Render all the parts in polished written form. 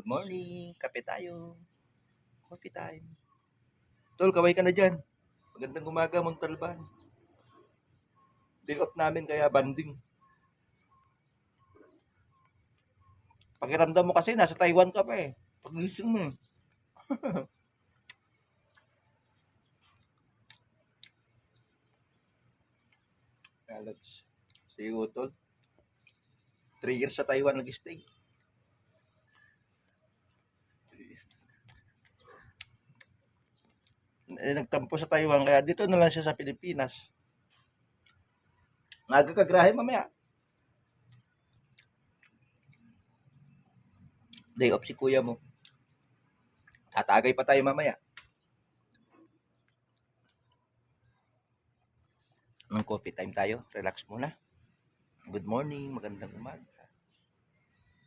Good morning, kape tayo. Coffee time. Tol, kaway ka na dyan. Magandang umaga, Montalban. Day off namin kaya banding. Pakiramdam mo kasi nasa Taiwan ka pa eh. Pagising mo eh. Let's see you, Tol. 3 years sa Taiwan nag-stay. Nagtampo sa Taiwan kaya dito na lang siya sa Pilipinas. Maaga ka grahe mamaya. Day off si kuya mo. Tatagay pa tayo mamaya. Ng coffee time tayo. Relax muna. Good morning, magandang umaga.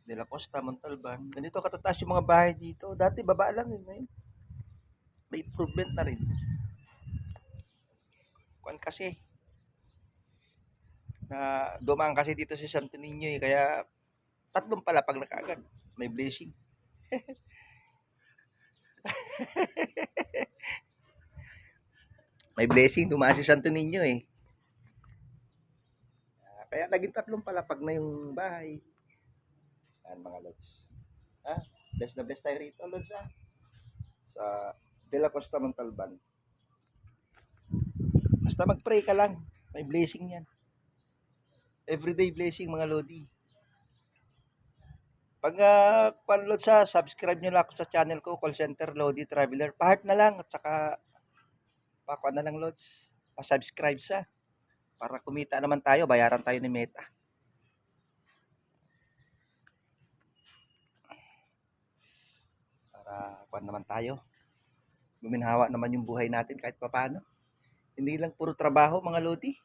De La Costa, Montalban. Ganito katataas yung mga bahay dito. Dati baba lang eh. Ngayon, may improvement na rin. Kuan kasi, na dumaan kasi dito si Santo Niño eh. Kaya tatlong palapag na kaagad. May blessing. May blessing. Dumaan si Santo Niño eh. Kaya naging tatlong palapag na yung bahay. Yan mga lods. Ah, bless na bless tayo rito lods ah. Sa De La Costa, Montalban. Basta mag-pray ka lang. May blessing yan. Everyday blessing mga lodi. Pag panload sa subscribe nyo lang ako sa channel ko, Call Center Lodi Traveler. Pa-heart na lang at saka pa na lang loads. Pa-subscribe sa para kumita naman tayo, bayaran tayo ni Meta. Para kuan naman tayo. Guminhawa naman yung buhay natin kahit papaano. Hindi lang puro trabaho mga lodi.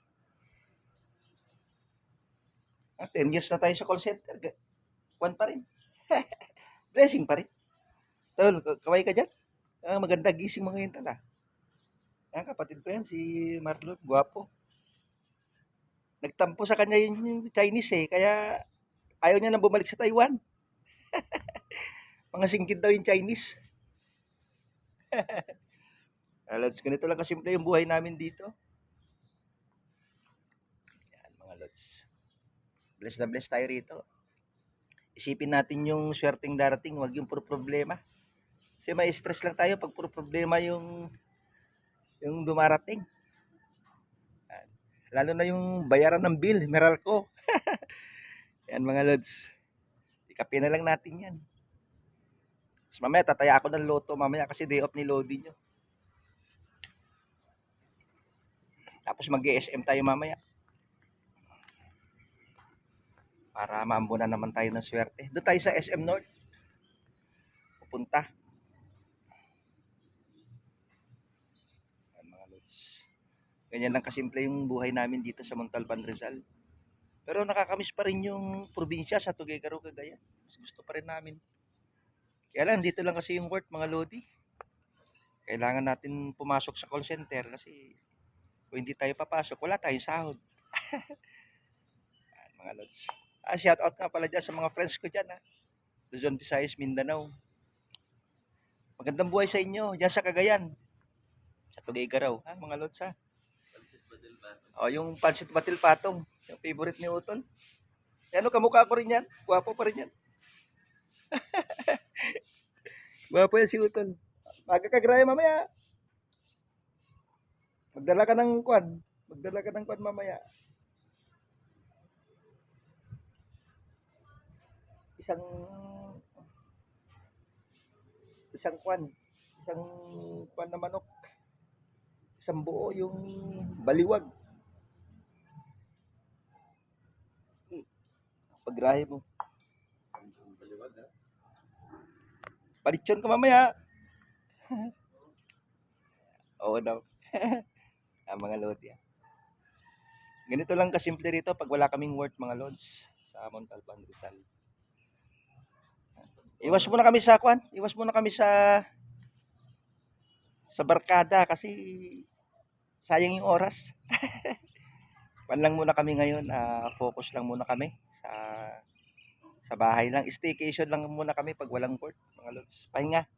10 years na tayo sa call center. Kuan pa rin. Blessing pa rin. Tol, kaway ka dyan. Maganda gising mga yun tala. Kapatid ko yan, si Marlon. Guwapo. Nagtampo sa kanya yung Chinese eh. Kaya ayaw niya na bumalik sa Taiwan. Mga singkit daw yung Chinese. Lods, ganito lang kasimple yung buhay namin dito. Yan mga lods. Bless na bless tayo rito. Isipin natin yung swerteng darating, wag yung puro problema. Kasi may stress lang tayo pag puro problema yung dumarating. Yan. Lalo na yung bayaran ng bill, Meralco. Yan mga lods. Ikapi na lang natin yan. Tapos mamaya tataya ako ng loto mamaya kasi day off ni Lodi nyo. Tapos mag-ESM tayo mamaya. Para maambunan naman tayo ng swerte. Doon tayo sa SM North. Pupunta. Yan, mga lods. Ganyan lang kasimple yung buhay namin dito sa Montalban, Rizal. Pero nakakamiss pa rin yung probinsya sa Tuguegarao, Cagayan. Mas gusto pa rin namin. Kaya lang, dito lang kasi yung work, mga lodi. Kailangan natin pumasok sa call center kasi kung hindi tayo papasok, wala tayong sahod. Yan, mga lods. Shout out nga pala dyan sa mga friends ko dyan ha. Luzon, Visayas, Mindanao. Magandang buhay sa inyo dyan sa Cagayan. Sa Tuguegarao, ha mga lods ha. O, yung pansit batil patong. Yung favorite ni Utol. Ano, kamukha ko rin yan. Guwapo pa rin yan. Guwapo yan si Utol. Magkakagraya mamaya. Magdala ka ng kwan. Magdala ka ng kwan mamaya. Isang kwan. Isang kwan na manok. Isang buo yung baliwag. Pagrahe mo. Palitson ka mamaya. Oo daw. Mga lodi. Ganito lang kasimple rito pag wala kaming work mga lods sa Montalban, Rizal. Iwas muna kami sa kwan. Iwas muna kami sa barkada kasi sayang yung oras. Kwan lang muna kami ngayon. Focus lang muna kami Sa bahay lang. Staycation lang muna kami pag walang work, mga lods. Pahinga.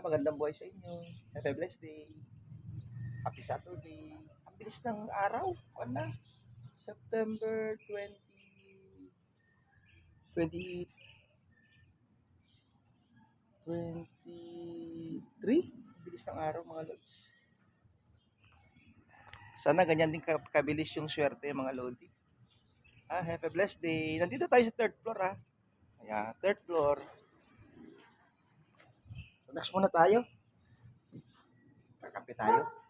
Magandang buhay sa inyo. Have a blessed day. Happy Saturday. Ang bilis ng araw. Ano? September 20, 23. Bilis ng araw, mga lods. Sana ganyan din kabilis yung swerte, mga lodi. Have a blessed day. Nandito tayo sa third floor, Ayan, third floor. Relax muna tayo. Kakape tayo.